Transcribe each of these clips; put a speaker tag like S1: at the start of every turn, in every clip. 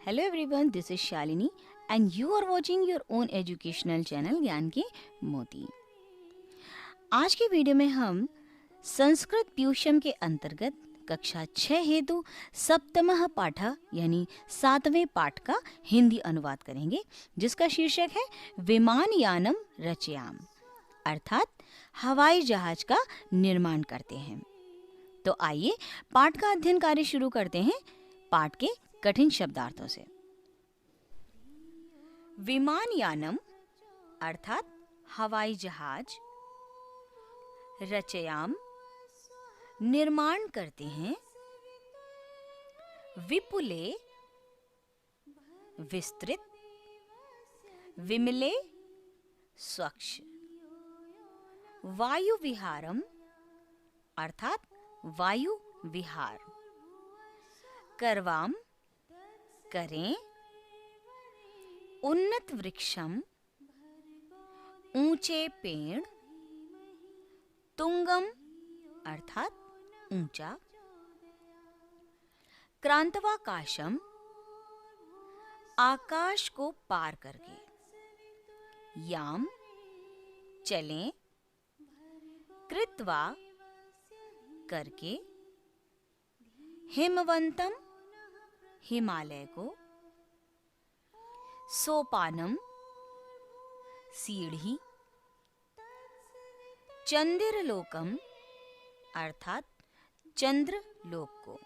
S1: Hello everyone, this is Shalini and you are watching your own educational channel ज्ञान के मोती। आज की वीडियो में हम संस्कृत प्यूषम के अंतर्गत कक्षा 6 हेतु सप्तमः पाठ यानी 7वें पाठ का हिंदी अनुवाद करेंगे, जिसका शीर्षक है विमानयानम रचयाम, अर्थात हवाई जहाज का निर्माण करते हैं। तो आइए पाठ का अध्ययन कार्य शुरू करते हैं पाठ के कठिन शब्दार्थों से। विमानयानम अर्थात हवाई जहाज, रचयाम निर्माण करते हैं, विपुले विस्तृत, विमले स्वच्छ, वायु विहारम अर्थात वायु विहार, करवाम करें, उन्नत वृक्षम ऊंचे पेड़, तुंगम अर्थात ऊंचा, क्रांतवाकाशम आकाश को पार करके, याम चलें, कृत्वा करके, हिमवंतम हिमालय को, सोपानम सीढ़ी, चंद्रलोकम अर्थात चंद्रलोक को,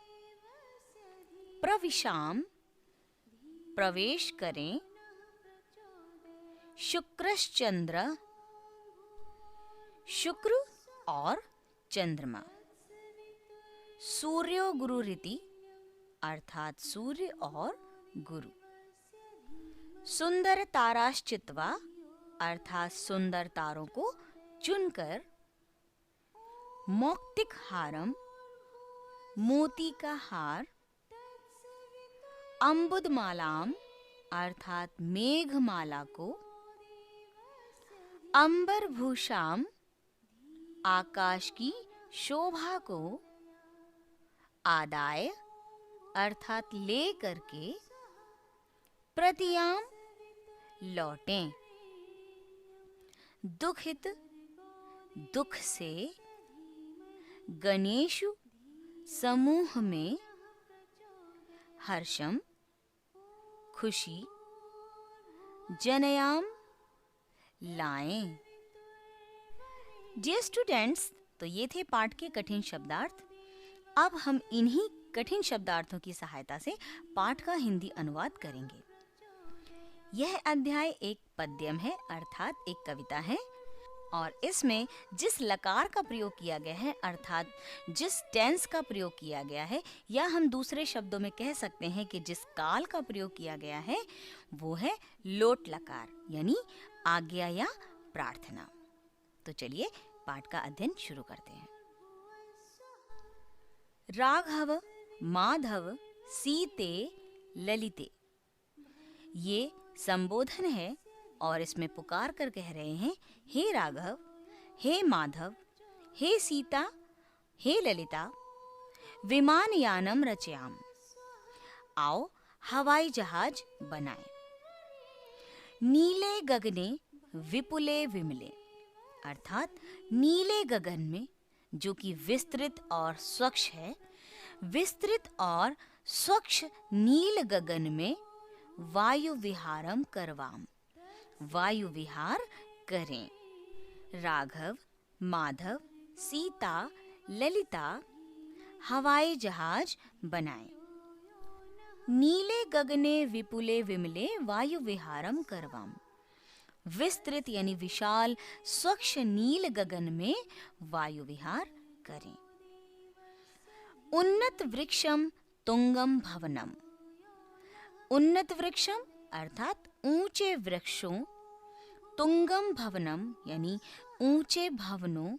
S1: प्रविशाम प्रवेश करें, शुक्रश्चंद्र शुक्र और चंद्रमा, सूर्यो गुरु रीति अर्थात सूर्य और गुरु, सुंदर ताराश्चित्वा अर्थात सुंदर तारों को चुनकर, मौक्तिक हारम मोती का हार, अंबुदमालाम अर्थात मेघमाला को, अंबरभूषाम आकाश की शोभा को, आदाय अर्थात ले करके, प्रतियाम लौटें, दुखित दुख से, गणेशु समूह में, हर्षम खुशी, जनयाम लाएं। डियर स्टूडेंट्स, तो ये थे पाठ के कठिन शब्दार्थ। अब हम इन्हीं कठिन शब्दार्थों की सहायता से पाठ का हिंदी अनुवाद करेंगे। यह अध्याय एक पद्यम है अर्थात एक कविता है, और इसमें जिस लकार का प्रयोग किया गया है अर्थात जिस टेंस का प्रयोग किया गया है, या हम दूसरे शब्दों में कह सकते हैं कि जिस काल का प्रयोग किया गया है, वो है लोट लकार यानी आज्ञा या प्रार्थना। तो चलिए पाठ का अध्ययन शुरू करते हैं। राघव माधव सीते ललिते, ये संबोधन है और इसमें पुकार कर कह रहे हैं, हे राघव, हे माधव, हे सीता, हे ललिता, विमानयानम रचयाम, आओ हवाई जहाज बनाएं। नीले गगने विपुले विमले अर्थात नीले गगन में, जो कि विस्तृत और स्वच्छ है, विस्तृत और स्वच्छ नील गगन में वायु विहारम करवाम, वायु विहार करें। राघव माधव सीता ललिता हवाई जहाज बनाएं। नीले गगने विपुले विमले वायु विहारम करवाम, विस्तृत यानी विशाल स्वच्छ नील गगन में वायु विहार करें। उन्नत वृक्षम तुंगम भवनम, उन्नत वृक्षम अर्थात ऊंचे वृक्षों, तुंगम भवनम यानी ऊंचे भवनों,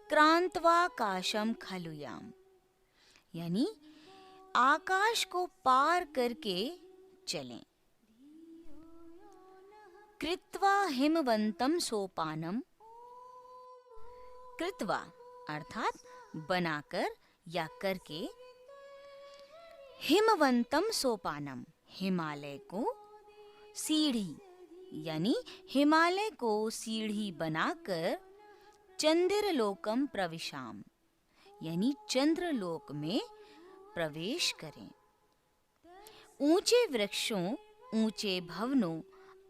S1: क्रांतवाकाशम खलुयाम यानी आकाश को पार करके चलें। कृत्वा हिमवंतम सोपानम, कृत्वा अर्थात बनाकर या करके, हिमवंतम सोपानम, हिमालय को सीढ़ी यानी हिमालय को सीढ़ी बनाकर चंद्रलोकम प्रविशाम यानी चंद्रलोक में प्रवेश करें। ऊंचे वृक्षों, ऊंचे भवनों,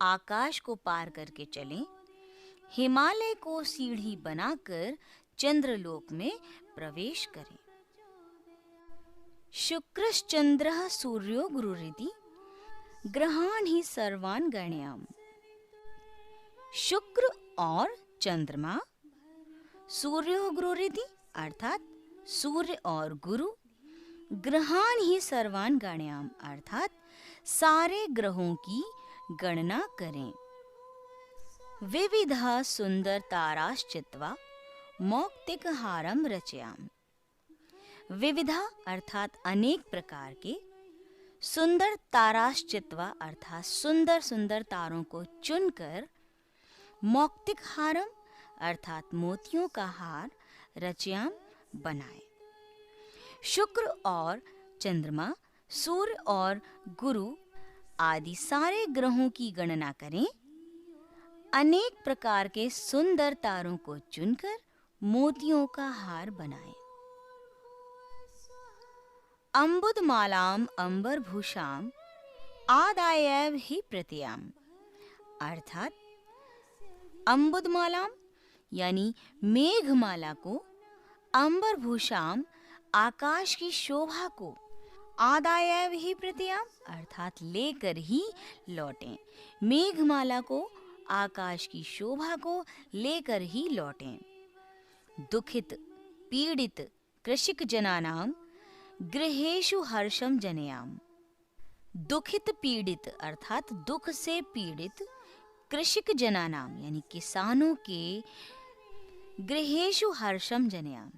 S1: आकाश को पार करके चलें। हिमालय को सीढ़ी बनाकर चंद्रलोक में प्रवेश करें। शुक्रश्चंद्रः सूर्यो गुरुरिति ग्रहाणि सर्वान् गणयाम। शुक्र और चंद्रमा, सूर्यो गुरुरिति अर्थात सूर्य और गुरु, ग्रहाणि सर्वान् गणयाम अर्थात सारे ग्रहों की गणना करें। विविधा सुंदर ताराश्चित्वा मौक्तिकहारम रचयाम। विविधा अर्थात अनेक प्रकार के, सुंदर ताराश्चित्वा अर्थात सुंदर सुंदर तारों को चुनकर, मौक्तिकहारम अर्थात मोतियों का हार रचयाम बनाए। शुक्र और चंद्रमा, सूर्य और गुरु आदि सारे ग्रहों की गणना करें। अनेक प्रकार के सुंदर तारों को चुनकर मोतियों का हार बनाएं। अंबुदमालाम अंबरभूषाम आदायैव हि प्रत्ययाम अर्थात अंबुदमालाम यानी मेघमाला को, अंबरभूषाम आकाश की शोभा को, आदायैव हि प्रत्ययाम अर्थात लेकर ही लौटें। मेघमाला को, आकाश की शोभा को लेकर ही लौटें। दुखित पीड़ित कृषिक जनानाम गृहेषु हर्षम जनयाम। दुखित पीड़ित अर्थात दुख से पीड़ित कृषिक जनानाम यानी किसानों के गृहेषु हर्षम जनयाम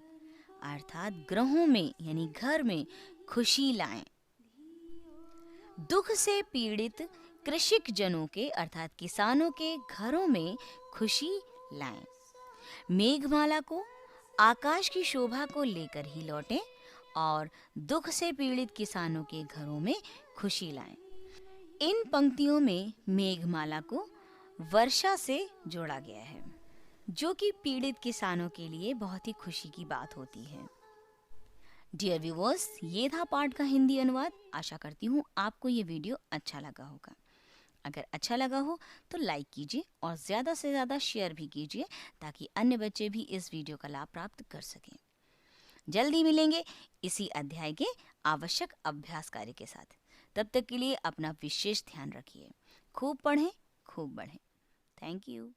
S1: अर्थात ग्रहों में यानी घर में खुशी लाएं। दुख से पीड़ित कृषिक जनों के अर्थात किसानों के घरों में खुशी लाएं। मेघमाला को, आकाश की शोभा को लेकर ही लौटें और दुख से पीड़ित किसानों के घरों में खुशी लाएं। इन पंक्तियों में मेघमाला को वर्षा से जोड़ा गया है, जो कि पीड़ित किसानों के लिए बहुत ही खुशी की बात होती है। डियर व्यूअर्स, ये था पाठ का हिंदी अनुवाद। आशा करती हूँ आपको ये वीडियो अच्छा लगा होगा। अगर अच्छा लगा हो तो लाइक कीजिए और ज़्यादा से ज़्यादा शेयर भी कीजिए ताकि अन्य बच्चे भी इस वीडियो का लाभ प्राप्त कर सकें। जल्दी मिलेंगे इसी अध्याय के आवश्यक अभ्यास कार्य के साथ। तब तक के लिए अपना विशेष ध्यान रखिए। खूब पढ़ें, खूब बढ़ें। Thank you.